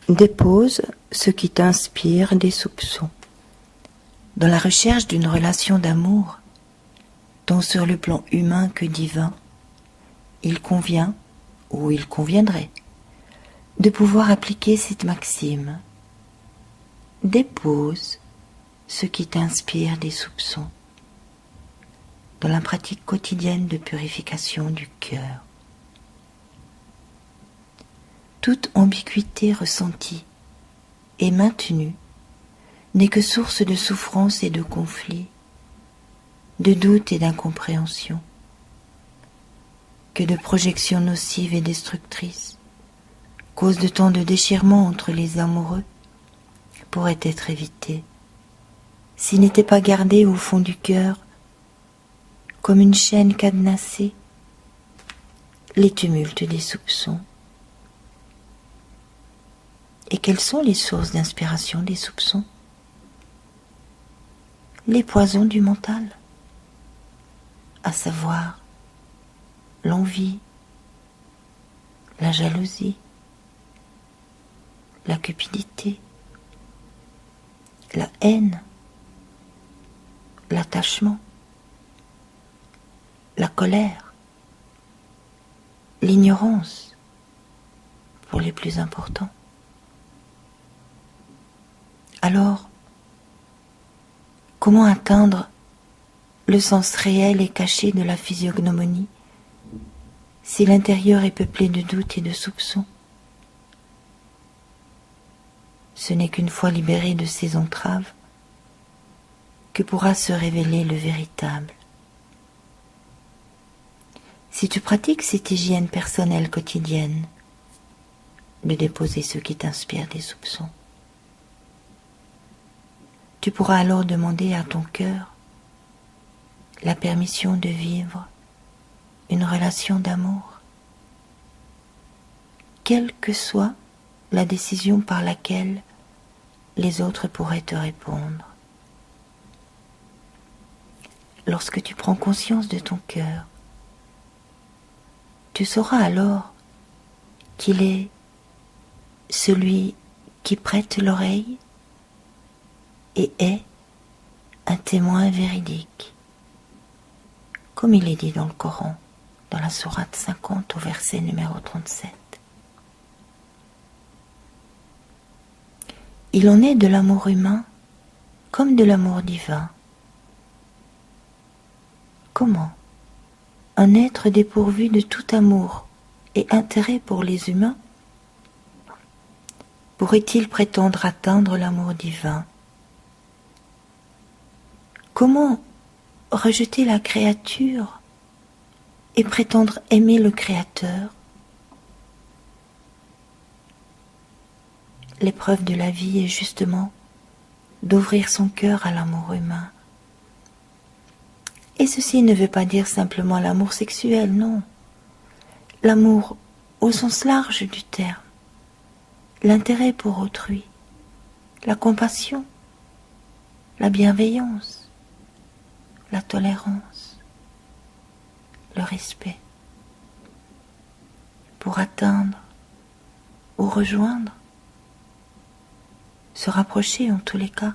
Dépose ce qui t'inspire des soupçons. Dans la recherche d'une relation d'amour, tant sur le plan humain que divin, il convient, ou il conviendrait, de pouvoir appliquer cette maxime. Dépose ce qui t'inspire des soupçons dans la pratique quotidienne de purification du cœur. Toute ambiguïté ressentie et maintenue n'est que source de souffrance et de conflit, de doute et d'incompréhension, que de projections nocives et destructrices, cause de tant de déchirements entre les amoureux, pourrait être évitée s'il n'était pas gardé au fond du cœur, comme une chaîne cadenassée, les tumultes des soupçons. Et quelles sont les sources d'inspiration des soupçons? Les poisons du mental, à savoir l'envie, la jalousie, la cupidité, la haine, l'attachement, la colère, l'ignorance, pour les plus importants. Alors, comment atteindre le sens réel et caché de la physiognomonie si l'intérieur est peuplé de doutes et de soupçons? Ce n'est qu'une fois libéré de ces entraves que pourra se révéler le véritable. Si tu pratiques cette hygiène personnelle quotidienne, de déposer ce qui t'inspire des soupçons, tu pourras alors demander à ton cœur la permission de vivre une relation d'amour, quelle que soit la décision par laquelle les autres pourraient te répondre. Lorsque tu prends conscience de ton cœur, tu sauras alors qu'il est celui qui prête l'oreille et est un témoin véridique, comme il est dit dans le Coran, dans la sourate 50 au verset numéro 37. Il en est de l'amour humain comme de l'amour divin. Comment un être dépourvu de tout amour et intérêt pour les humains pourrait-il prétendre atteindre l'amour divin? Comment rejeter la créature et prétendre aimer le Créateur? L'épreuve de la vie est justement d'ouvrir son cœur à l'amour humain. Et ceci ne veut pas dire simplement l'amour sexuel, non. L'amour au sens large du terme, l'intérêt pour autrui, la compassion, la bienveillance, la tolérance, le respect, pour atteindre ou rejoindre, se rapprocher en tous les cas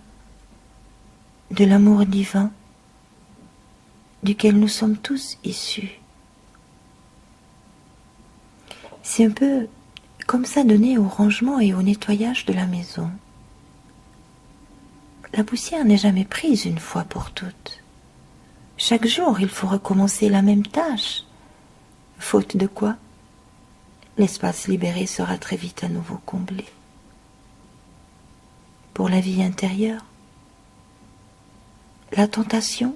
de l'amour divin duquel nous sommes tous issus. C'est un peu comme ça donné au rangement et au nettoyage de la maison. La poussière n'est jamais prise une fois pour toutes. Chaque jour, il faut recommencer la même tâche, faute de quoi l'espace libéré sera très vite à nouveau comblé. Pour la vie intérieure, la tentation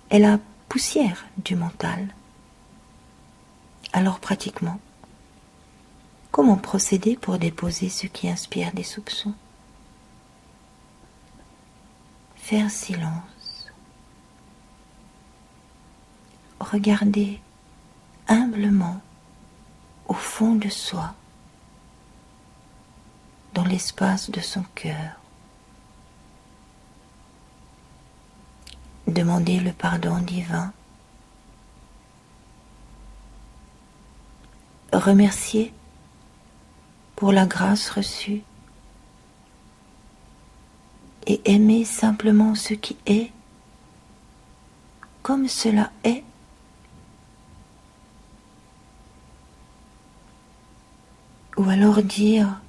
est la poussière du mental. Alors pratiquement, comment procéder pour déposer ce qui inspire des soupçons? Faire silence. Regarder humblement au fond de soi, dans l'espace de son cœur. Demander le pardon divin. Remercier pour la grâce reçue et aimer simplement ce qui est comme cela est. Ou alors dire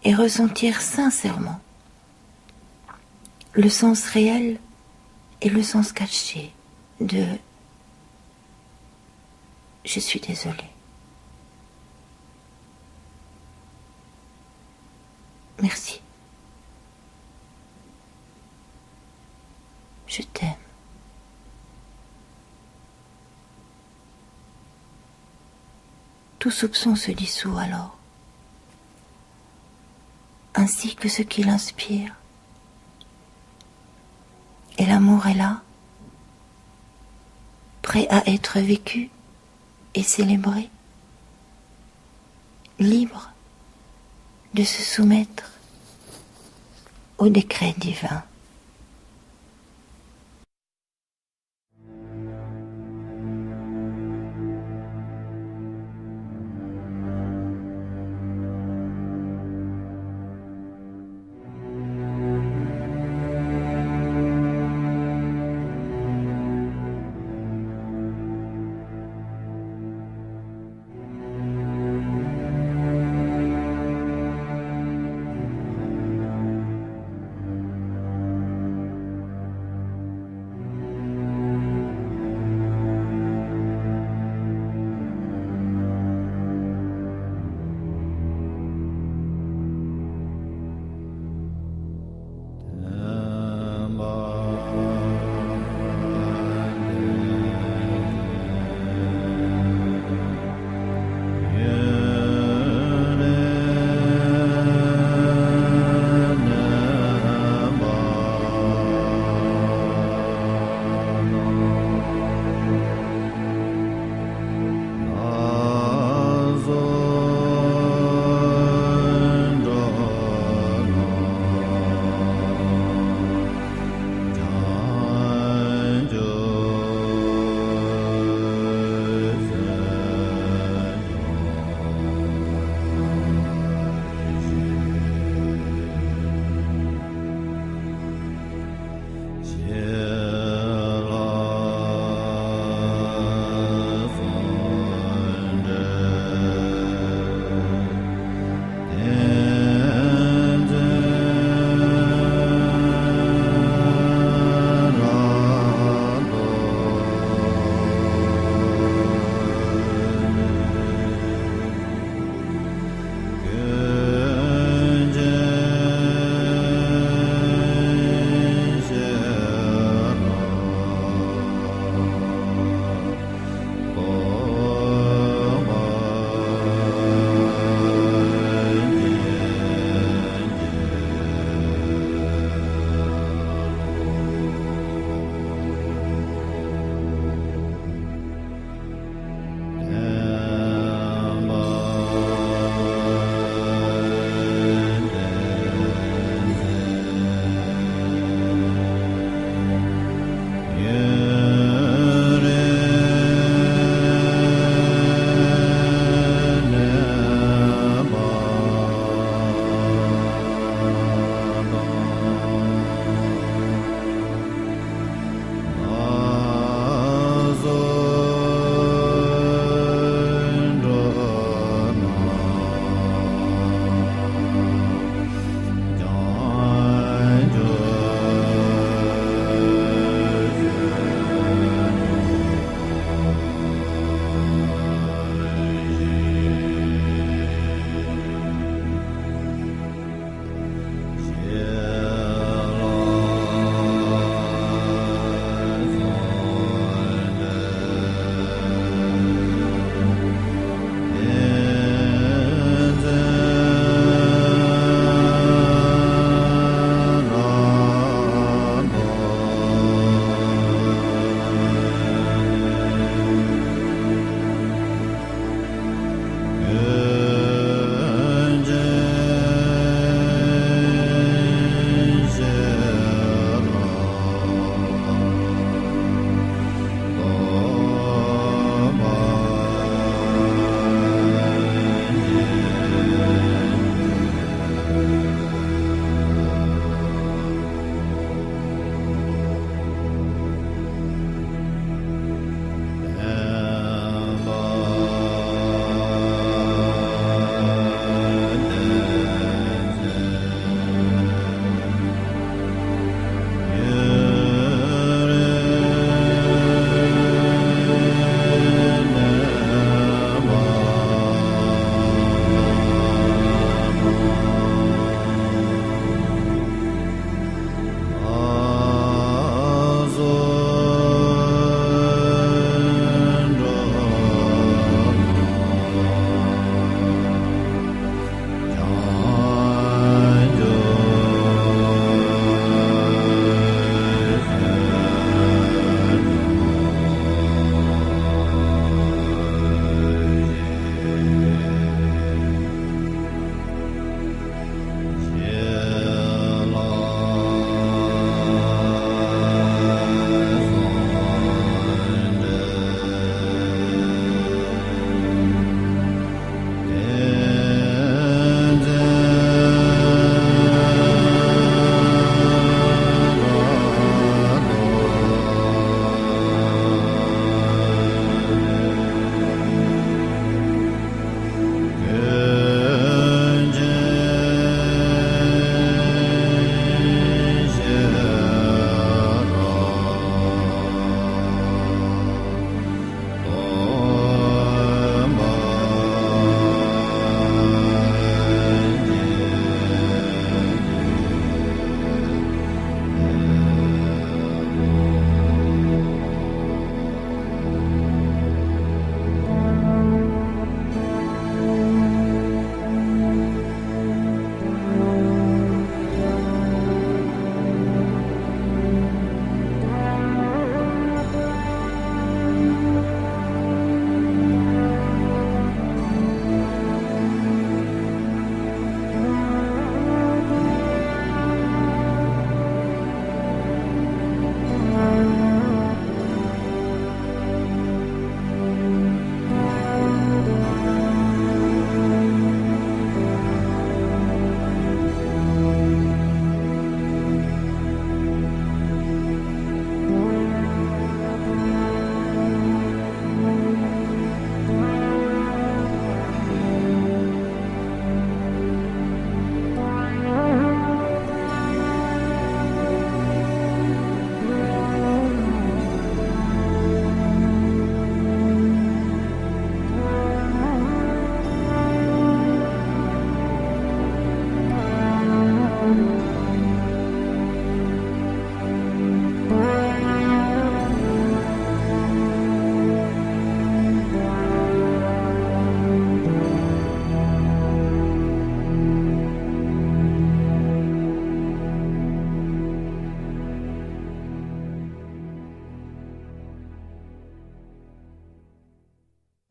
et ressentir sincèrement le sens réel et le sens caché de je suis désolé. Merci. Je t'aime. Tout soupçon se dissout alors, ainsi que ce qui l'inspire. Et l'amour est là, prêt à être vécu et célébré, libre de se soumettre au décret divin.